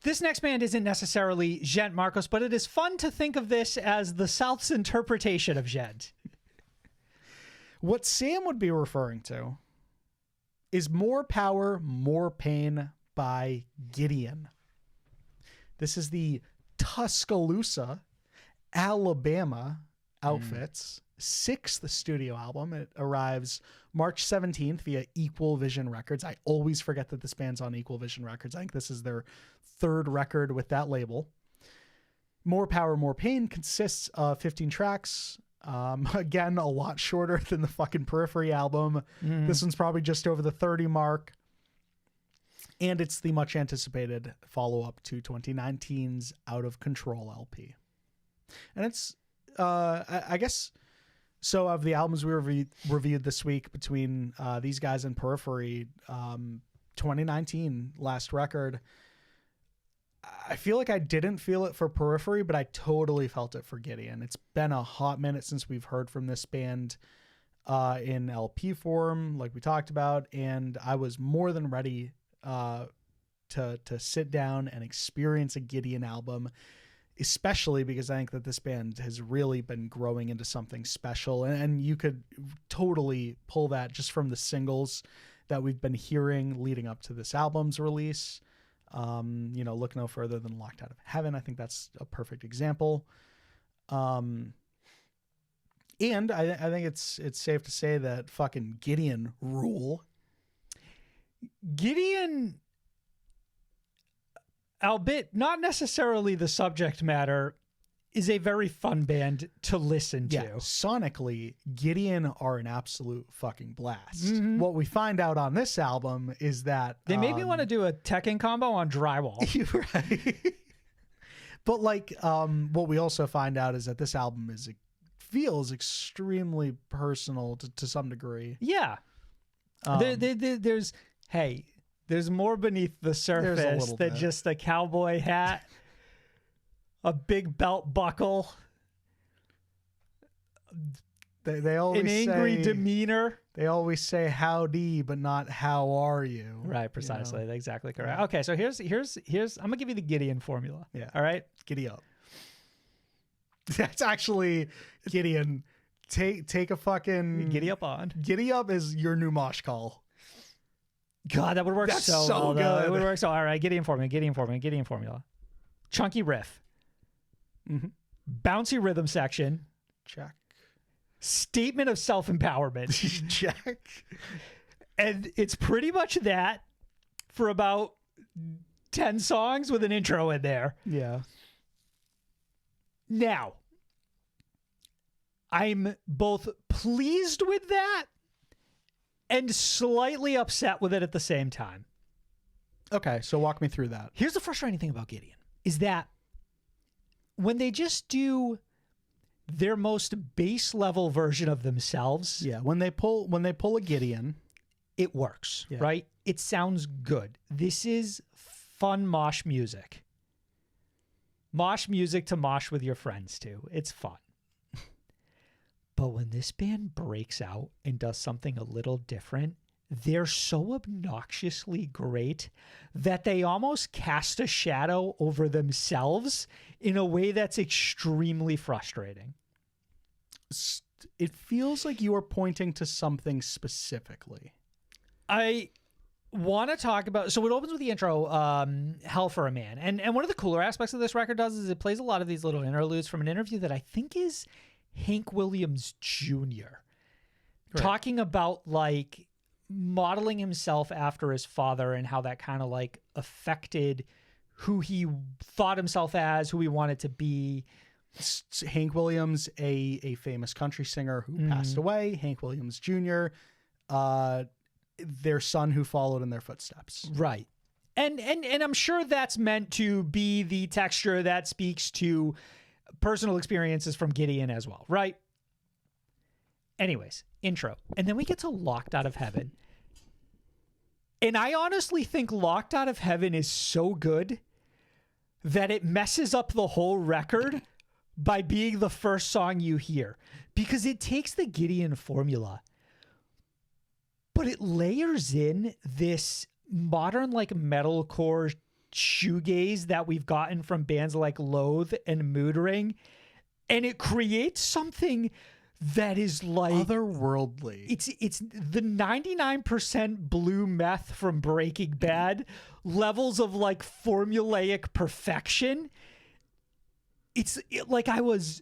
this next band isn't necessarily Gent Marcos, but it is fun to think of this as the South's interpretation of Gent. What Sam would be referring to is More Power, More Pain by Gideon. This is the Tuscaloosa, Alabama Outfits' sixth studio album. It arrives March 17th via Equal Vision Records. I always forget that this band's on Equal Vision Records. I think this is their third record with that label. More Power, More Pain consists of 15 tracks. Again, a lot shorter than the fucking Periphery album. This one's probably just over the 30 mark. And it's the much anticipated follow-up to 2019's Out of Control LP. And it's, I guess, so of the albums we reviewed this week between these guys and Periphery, 2019 last record, I feel like I didn't feel it for Periphery, but I totally felt it for Gideon. It's been a hot minute since we've heard from this band in LP form, like we talked about, and I was more than ready to sit down and experience a Gideon album, especially because I think that this band has really been growing into something special, and you could totally pull that just from the singles that we've been hearing leading up to this album's release. Look no further than Locked Out of Heaven. I think that's a perfect example. And I think it's safe to say that fucking Gideon rule. Gideon, albeit not necessarily the subject matter, is a very fun band to listen to. Yeah, sonically, Gideon are an absolute fucking blast. What we find out on this album is that they made me want to do a Tekken combo on drywall. Right. But what we also find out is that this album feels extremely personal to some degree. Yeah. There's more beneath the surface than just a cowboy hat, a big belt buckle, they always an angry demeanor. They always say howdy, but not how are you. Right, precisely. Exactly correct. Yeah. Okay, so here's I'm gonna give you the Gideon formula. Yeah. All right. Giddy up. That's actually Gideon. Take a fucking giddy up on. Giddy up is your new mosh call. God, that would work That's so so well, good. Though. It would work so. All right, Gideon formula. Chunky riff. Bouncy rhythm section. Check. Statement of self-empowerment. Check. And it's pretty much that for about 10 songs with an intro in there. Yeah. Now, I'm both pleased with that and slightly upset with it at the same time. Okay, so walk me through that. Here's the frustrating thing about Gideon is that when they just do their most base level version of themselves. Yeah, when they pull a Gideon, it works, right? It sounds good. This is fun mosh music. Mosh music to mosh with your friends too. It's fun. But when this band breaks out and does something a little different, they're so obnoxiously great that they almost cast a shadow over themselves in a way that's extremely frustrating. It feels like you are pointing to something specifically. I want to talk about, so it opens with the intro, Hell for a Man. And one of the cooler aspects of this record does is it plays a lot of these little interludes from an interview that I think is Hank Williams Jr. talking about like modeling himself after his father and how that kind of like affected who he thought himself as, who he wanted to be. Hank Williams, a famous country singer who passed away. Hank Williams Jr., their son who followed in their footsteps. Right. And I'm sure that's meant to be the texture that speaks to personal experiences from Gideon as well, right? Anyways, intro. And then we get to Locked Out of Heaven. And I honestly think Locked Out of Heaven is so good that it messes up the whole record by being the first song you hear. Because it takes the Gideon formula, but it layers in this modern like metalcore shoegaze that we've gotten from bands like Loathe and Mood Ring, and it creates something that is like otherworldly. It's the 99% blue meth from Breaking Bad levels of like formulaic perfection. Like I was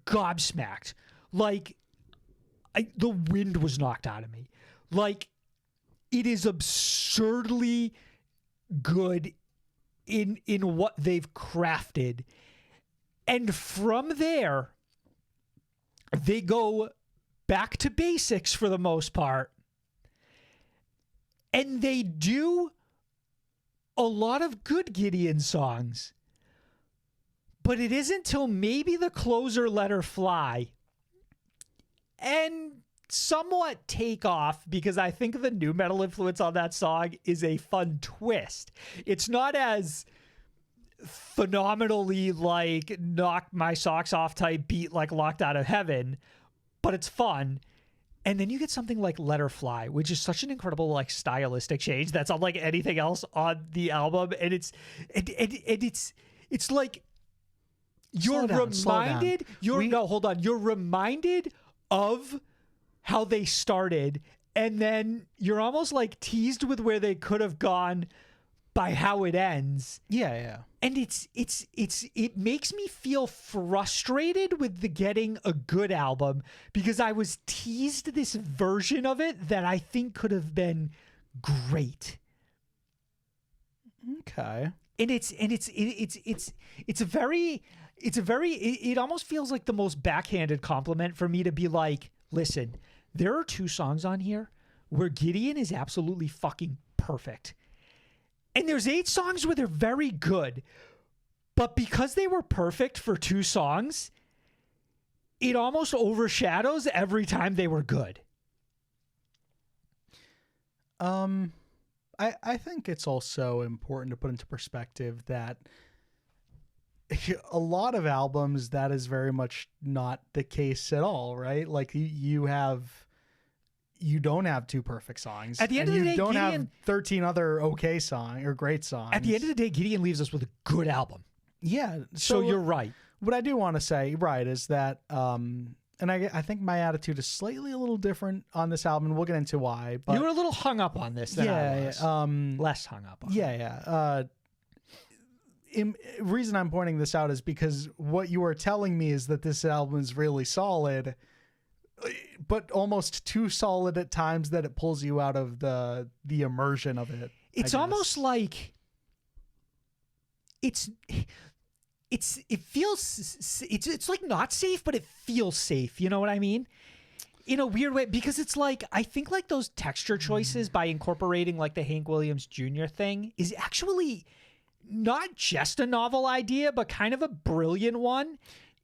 gobsmacked. Like the wind was knocked out of me. Like it is absurdly good in what they've crafted. And from there, they go back to basics for the most part. And they do a lot of good Gideon songs. But it isn't till maybe the closer, Let Her Fly, and somewhat Take Off, because I think the nu metal influence on that song is a fun twist. It's not as phenomenally like knock my socks off type beat like Locked Out of Heaven, but it's fun. And then you get something like Let Her Fly, which is such an incredible like stylistic change that's unlike anything else on the album. And it's like you're reminded you're reminded of how they started, and then you're almost like teased with where they could have gone by how it ends. Yeah. And it makes me feel frustrated with the getting a good album, because I was teased this version of it that I think could have been great. Okay. And it almost feels like the most backhanded compliment for me to be like, listen, there are 2 songs on here where Gideon is absolutely fucking perfect. And there's 8 songs where they're very good. But because they were perfect for 2 songs, it almost overshadows every time they were good. I think it's also important to put into perspective that a lot of albums, that is very much not the case at all, right? Like you don't have 2 perfect songs. At the end of the day, you don't Gideon, have 13 other okay songs or great songs. At the end of the day, Gideon leaves us with a good album. Yeah. So you're right. What I do want to say, right, is that, and I think my attitude is slightly a little different on this album. We'll get into why. But you were a little hung up on this than I was. Less hung up on it. Yeah. Reason I'm pointing this out is because what you are telling me is that this album is really solid, but almost too solid at times that it pulls you out of the immersion of it. It's almost like it feels it's like not safe, but it feels safe. You know what I mean? In a weird way, because it's like, I think like those texture choices by incorporating like the Hank Williams Jr. thing is actually not just a novel idea, but kind of a brilliant one.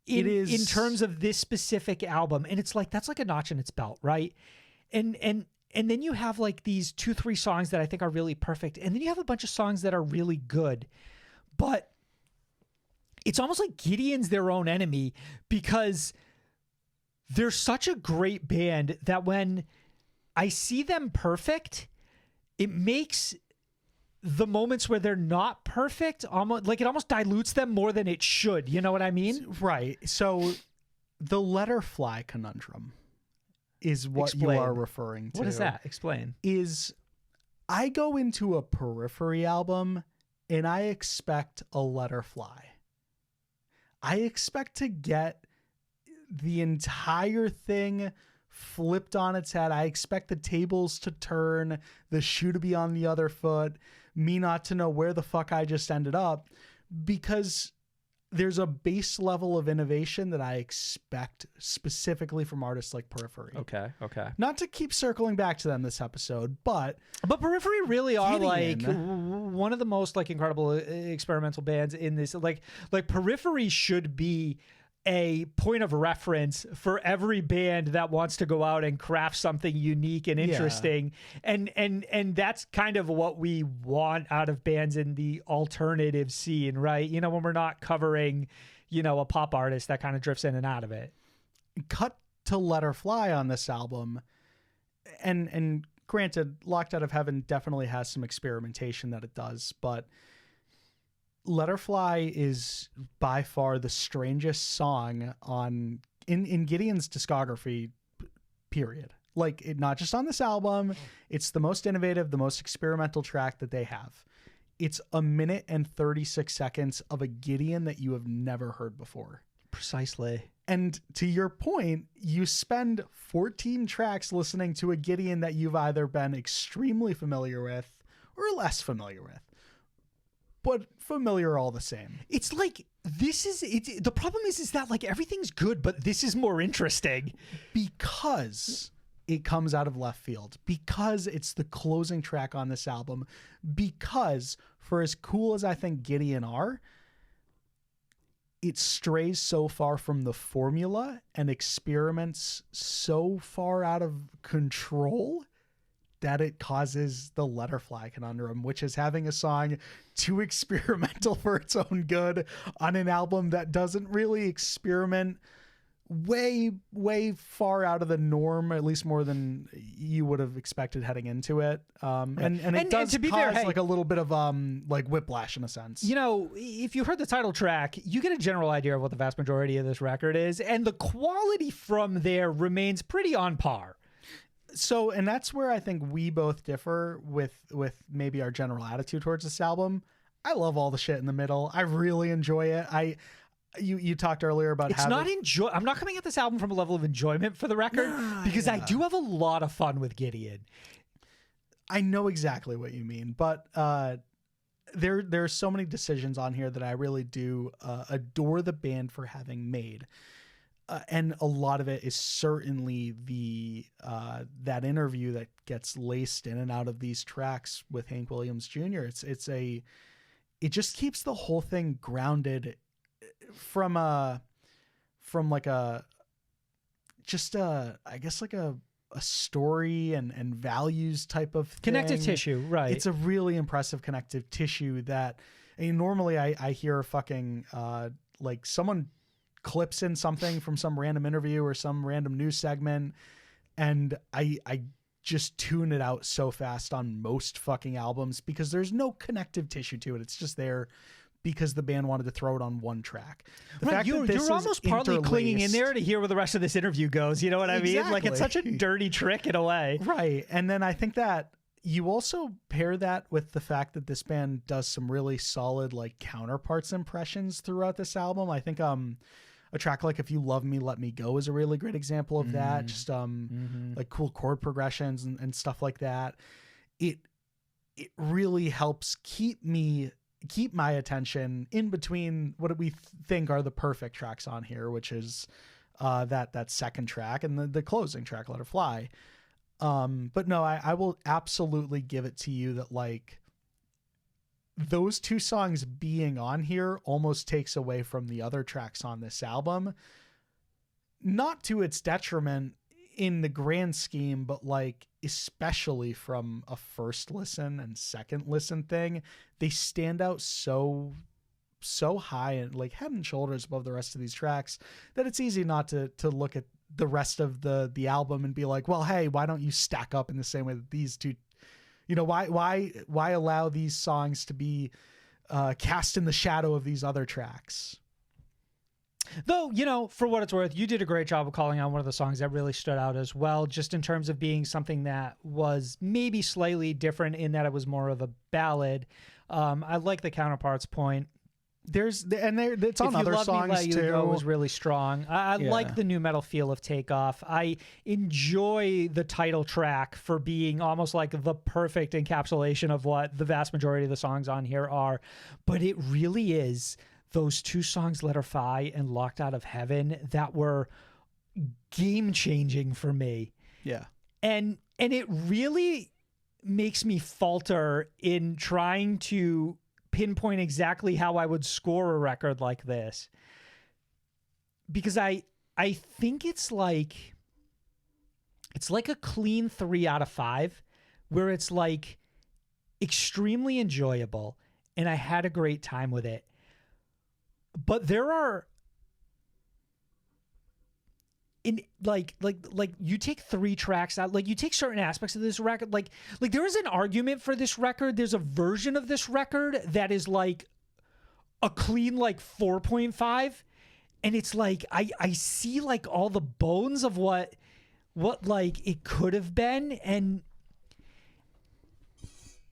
In terms of this specific album. And it's like, that's like a notch in its belt, right? And then you have like these 2-3 songs that I think are really perfect. And then you have a bunch of songs that are really good. But it's almost like Gideon's their own enemy, because they're such a great band that when I see them perfect, it makes the moments where they're not perfect, almost like it almost dilutes them more than it should. You know what I mean? Right. So the Let Her Fly conundrum is what you are referring to. What is that? Explain. Is I go into a Periphery album and I expect a Let Her Fly. I expect to get the entire thing flipped on its head. I expect the tables to turn, the shoe to be on the other foot, me not to know where the fuck I just ended up, because there's a base level of innovation that I expect specifically from artists like Periphery. Okay. Not to keep circling back to them this episode, but Periphery really are Gideon, like one of the most like incredible experimental bands in this. Like Periphery should be a point of reference for every band that wants to go out and craft something unique and interesting. Yeah. And that's kind of what we want out of bands in the alternative scene, right? You know, when we're not covering, you know, a pop artist that kind of drifts in and out of it. Cut to Let Her Fly on this album. And granted, Locked Out of Heaven definitely has some experimentation that it does, but Letterfly is by far the strangest song in Gideon's discography, period. Like, not just on this album, it's the most innovative, the most experimental track that they have. It's 1 minute and 36 seconds of a Gideon that you have never heard before. Precisely. And to your point, you spend 14 tracks listening to a Gideon that you've either been extremely familiar with or less familiar with, but familiar all the same. It's like, the problem is that like everything's good, but this is more interesting because it comes out of left field, because it's the closing track on this album, because for as cool as I think Gideon are, it strays so far from the formula and experiments so far out of control that it causes the Letterfly conundrum, which is having a song too experimental for its own good on an album that doesn't really experiment way far out of the norm, at least more than you would have expected heading into it. And it does to be cause fair, like a little bit of like whiplash in a sense. You know, if you heard the title track, you get a general idea of what the vast majority of this record is, and the quality from there remains pretty on par. So, and that's where I think we both differ with maybe our general attitude towards this album. I love all the shit in the middle. I really enjoy it. You talked earlier about I'm not coming at this album from a level of enjoyment, for the record, because I do have a lot of fun with Gideon. I know exactly what you mean, but there are so many decisions on here that I really do adore the band for having made. And a lot of it is certainly that interview that gets laced in and out of these tracks with Hank Williams Jr. It just keeps the whole thing grounded from I guess like a story and values type of thing. Connective tissue, right? It's a really impressive connective tissue that, I mean, normally I hear fucking like someone clips in something from some random interview or some random news segment, and I just tune it out so fast on most fucking albums because there's no connective tissue to it. It's just there because the band wanted to throw it on one track. You're almost partly clinging in there to hear where the rest of this interview goes. You know what I mean? Like, it's such a dirty trick in a way. Right. And then I think that you also pair that with the fact that this band does some really solid like counterparts impressions throughout this album. I think a track like If You Love Me, Let Me Go is a really great example of that. Just like cool chord progressions and stuff like that. It really helps keep my attention in between what we think are the perfect tracks on here, which is that second track and the closing track, Let Her Fly. But no, I will absolutely give it to you that like those two songs being on here almost takes away from the other tracks on this album, not to its detriment in the grand scheme, but like especially from a first listen and second listen thing, they stand out so high and like head and shoulders above the rest of these tracks that it's easy not to look at the rest of the album and be like, well, hey, why don't you stack up in the same way that these two, you know, why allow these songs to be cast in the shadow of these other tracks? Though, you know, for what it's worth, you did a great job of calling out one of the songs that really stood out as well, just in terms of being something that was maybe slightly different in that it was more of a ballad. I like the counterparts point. It's on other songs too. Go was really strong. I like the new metal feel of Takeoff. I enjoy the title track for being almost like the perfect encapsulation of what the vast majority of the songs on here are. But it really is those two songs, Let Her Fly and Locked Out of Heaven, that were game changing for me. Yeah. And it really makes me falter in trying to pinpoint exactly how I would score a record like this, because I think it's like a clean 3 out of 5, where it's like extremely enjoyable and I had a great time with it. But there are like you take 3 tracks out, like you take certain aspects of this record, like there is an argument for this record. There's a version of this record that is like a clean like 4.5, and it's like I see like all the bones of what like it could have been, and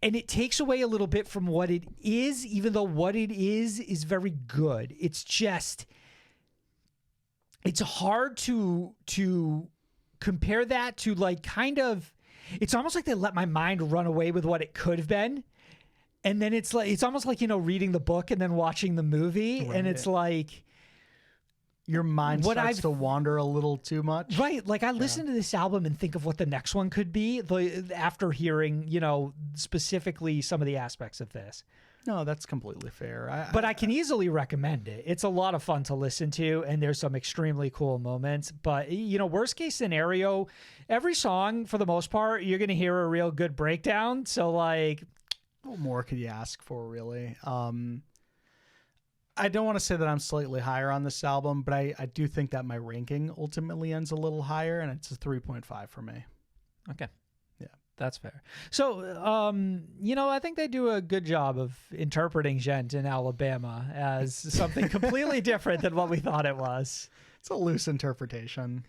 it takes away a little bit from what it is, even though what it is very good. It's just, it's hard to compare that to like kind of, it's almost like they let my mind run away with what it could have been. And then it's like, it's almost like, you know, reading the book and then watching the movie. Right. And it's like, your mind starts to wander a little too much. Right. Like I listen to this album and think of what the next one could be after hearing, you know, specifically some of the aspects of this. No, that's completely fair. But I can easily recommend it. It's a lot of fun to listen to, and there's some extremely cool moments. But, you know, worst case scenario, every song, for the most part, you're going to hear a real good breakdown. So, like, what more could you ask for, really? I don't want to say that I'm slightly higher on this album, but I do think that my ranking ultimately ends a little higher, and it's a 3.5 for me. Okay. Yeah. That's fair. So, you know, I think they do a good job of interpreting Gent in Alabama as something completely different than what we thought it was. It's a loose interpretation.